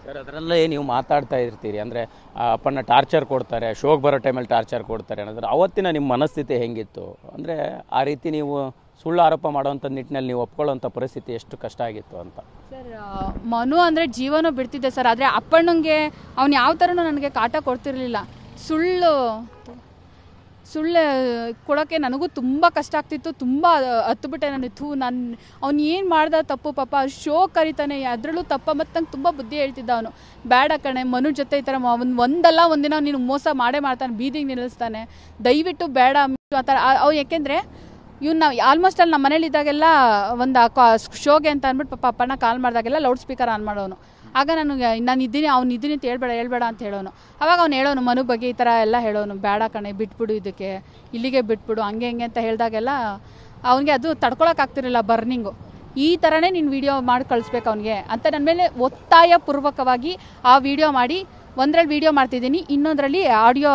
Sir ಅದರಲ್ಲೇ ನೀವು ಮಾತಾಡ್ತಾ ಇರ್ತೀರಿ ಅಂದರೆ ಅಪ್ಪನ ಟಾರ್ಚರ್ ಕೊಡ್ತಾರೆ, ಶೋಗೆ ಬರೋ ಟೈಮಲ್ಲಿ ಟಾರ್ಚರ್ ಕೊಡ್ತಾರೆ ಅನ್ನೋದ್ರೆ ಅವತ್ತಿನ ನಿಮ್ಮ ಮನಸ್ಥಿತಿ ಹೆಂಗಿತ್ತು? ಅಂದರೆ ಆ ರೀತಿ ನೀವು ಸುಳ್ಳು ಆರೋಪ ಮಾಡೋವಂಥ ನಿಟ್ಟಿನಲ್ಲಿ ನೀವು ಒಪ್ಕೊಳ್ಳೋಂಥ ಪರಿಸ್ಥಿತಿ ಎಷ್ಟು ಕಷ್ಟ ಆಗಿತ್ತು ಅಂತ? ಸರ್ ಮನು ಅಂದರೆ ಜೀವನೂ ಬಿಡ್ತಿದ್ದೆ ಸರ್. ಆದರೆ ಅಪ್ಪಣ್ಣಂಗೆ ಅವ್ನು ಯಾವ ಥರನೂ ನನಗೆ ಕಾಟ ಕೊಡ್ತಿರ್ಲಿಲ್ಲ. ಸುಳ್ಳು ಕೊಡೋಕ್ಕೆ ನನಗೂ ತುಂಬ ಕಷ್ಟ ಆಗ್ತಿತ್ತು. ತುಂಬ ಹತ್ತುಬಿಟ್ಟೆ ಅವ್ನು ಏನು ಮಾಡ್ದ ತಪ್ಪು ಪಾಪ. ಶೋ ಕರಿತಾನೆ, ಅದರಲ್ಲೂ ತಪ್ಪ. ಮತ್ತು ನಂಗೆ ತುಂಬ ಬುದ್ಧಿ ಹೇಳ್ತಿದ್ದ ಅವನು, ಬೇಡ ಕಣೆ ಮನು ಜೊತೆ ಈ ಥರ ಒಂದಲ್ಲ ಒಂದಿನ ನೀನು ಮೋಸ ಮಾಡೇ ಮಾಡ್ತಾನೆ, ಬೀದಿಗೆ ನಿಲ್ಲಿಸ್ತಾನೆ, ದಯವಿಟ್ಟು ಬೇಡ ಆ ಥರ. ಅವ್ನು ಯಾಕೆಂದರೆ ಇವ್ನು ಆಲ್ಮೋಸ್ಟ್ ಅಲ್ಲಿ ನಮ್ಮ ಮನೇಲಿದ್ದಾಗೆಲ್ಲ ಒಂದು ಶೋಗೆ ಅಂತ ಅಂದ್ಬಿಟ್ಟು ಪಾಪ ಅಪ್ಪನ ಕಾಲ್ ಮಾಡಿದಾಗೆಲ್ಲ ಲೌಡ್ ಸ್ಪೀಕರ್ ಆನ್ ಮಾಡೋನು. ಆಗ ನಾನು ಇದ್ದೀನಿ ಅಂತ ಹೇಳ್ಬೇಡ ಅಂತ ಹೇಳೋನು. ಆವಾಗ ಅವ್ನು ಹೇಳೋನು ಮನು ಬಗ್ಗೆ ಈ ಥರ ಎಲ್ಲ ಹೇಳೋನು, ಬೇಡ ಕಣೆ ಬಿಟ್ಬಿಡು, ಇದಕ್ಕೆ ಇಲ್ಲಿಗೆ ಬಿಟ್ಬಿಡು, ಹಂಗೆ ಅಂತ ಹೇಳಿದಾಗೆಲ್ಲ ಅವನಿಗೆ ಅದು ತಡ್ಕೊಳಕ್ಕಾಗ್ತಿರಲಿಲ್ಲ. ಬರ್ನಿಂಗು ಈ ಥರನೇ ನೀನು ವೀಡಿಯೋ ಮಾಡಿ ಕಳಿಸ್ಬೇಕು ಅವನಿಗೆ ಅಂತ ನನ್ನ ಮೇಲೆ ಒತ್ತಾಯ ಪೂರ್ವಕವಾಗಿ ಆ ವಿಡಿಯೋ ಮಾಡಿ, ಒಂದರಲ್ಲಿ ವೀಡಿಯೋ ಮಾಡ್ತಿದ್ದೀನಿ, ಇನ್ನೊಂದರಲ್ಲಿ ಆಡಿಯೋ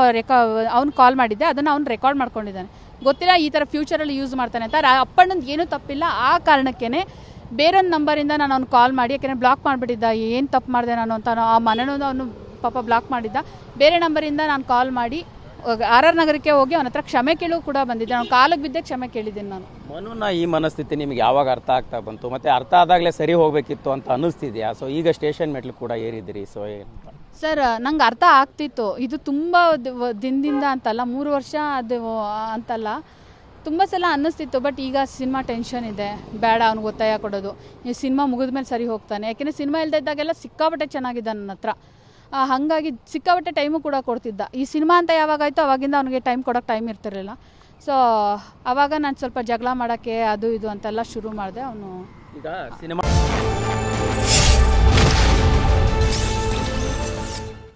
ಅವ್ನು ಕಾಲ್ ಮಾಡಿದ್ದೆ, ಅದನ್ನು ಅವ್ನು ರೆಕಾರ್ಡ್ ಮಾಡ್ಕೊಂಡಿದ್ದಾನೆ. ಗೊತ್ತಿಲ್ಲ ಈ ಥರ ಫ್ಯೂಚರಲ್ಲಿ ಯೂಸ್ ಮಾಡ್ತಾನೆ ಅಂತ. ಅಪ್ಪಣ್ಣಂದು ಏನೂ ತಪ್ಪಿಲ್ಲ. ಆ ಕಾರಣಕ್ಕೇ ಬೇರೊಂದು ನಂಬರಿಂದ ನಾನು ಅವ್ನು ಕಾಲ್ ಮಾಡಿ, ಯಾಕೆಂದರೆ ಬ್ಲಾಕ್ ಮಾಡಿಬಿಟ್ಟಿದ್ದ, ಏನು ತಪ್ಪು ಮಾಡಿದೆ ನಾನು ಅಂತ. ಆ ಮನೆಯೂ ಅವನು ಪಾಪ ಬ್ಲಾಕ್ ಮಾಡಿದ್ದ. ಬೇರೆ ನಂಬರಿಂದ ನಾನು ಕಾಲ್ ಮಾಡಿ RR ನಗರಕ್ಕೆ ಹೋಗಿ ಅವನ ಹತ್ರ ಕ್ಷಮೆ ಕೇಳು ಕೂಡ ಬಂದಿದ್ದೆ. ನಾನು ಕಾಲಿಗೆ ಬಿದ್ದೆ ಕ್ಷಮೆ ಕೇಳಿದ್ದೀನಿ ನಾನು. ಮನುನ ಈ ಮನಸ್ಥಿತಿ ನಿಮಗೆ ಯಾವಾಗ ಅರ್ಥ ಆಗ್ತಾ ಬಂತು? ಮತ್ತು ಅರ್ಥ ಆದಾಗಲೇ ಸರಿ ಹೋಗಬೇಕಿತ್ತು ಅಂತ ಅನ್ನಿಸ್ತಿದೆಯಾ? ಸೊ ಈಗ ಸ್ಟೇಷನ್ ಮೆಟ್ಲು ಕೂಡ ಏರಿದ್ದೀರಿ, ಸೊ ಸರ್ ನಂಗೆ ಅರ್ಥ ಆಗ್ತಿತ್ತು. ಇದು ತುಂಬ ದಿನದಿಂದ ಅಂತಲ್ಲ, 3 ವರ್ಷ ಅದು ಅಂತಲ್ಲ, ತುಂಬ ಸಲ ಅನ್ನಿಸ್ತಿತ್ತು. ಬಟ್ ಈಗ ಸಿನಿಮಾ ಟೆನ್ಷನ್ ಇದೆ, ಬೇಡ ಅವ್ನಿಗೆ ಒತ್ತಾಯ ಕೊಡೋದು. ಈ ಸಿನಿಮಾ ಮುಗಿದ ಮೇಲೆ ಸರಿ ಹೋಗ್ತಾನೆ. ಯಾಕೆಂದರೆ ಸಿನಿಮಾ ಇಲ್ದಿದ್ದಾಗೆಲ್ಲ ಸಿಕ್ಕಾಪಟ್ಟೆ ಚೆನ್ನಾಗಿದೆ ನನ್ನ ಹತ್ರ. ಹಾಗಾಗಿ ಸಿಕ್ಕಾಪಟ್ಟೆ ಟೈಮು ಕೂಡ ಕೊಡ್ತಿದ್ದ. ಈ ಸಿನಿಮಾ ಅಂತ ಯಾವಾಗಾಯಿತು ಅವಾಗಿಂದ ಅವನಿಗೆ ಟೈಮ್ ಕೊಡೋಕ್ಕೆ ಟೈಮ್ ಇರ್ತಿರಲಿಲ್ಲ. ಸೊ ಆವಾಗ ನಾನು ಸ್ವಲ್ಪ ಜಗಳ ಮಾಡೋಕ್ಕೆ ಅದು ಇದು ಅಂತೆಲ್ಲ ಶುರು ಮಾಡಿದೆ. ಅವನು ಈಗ ಸಿನಿಮಾ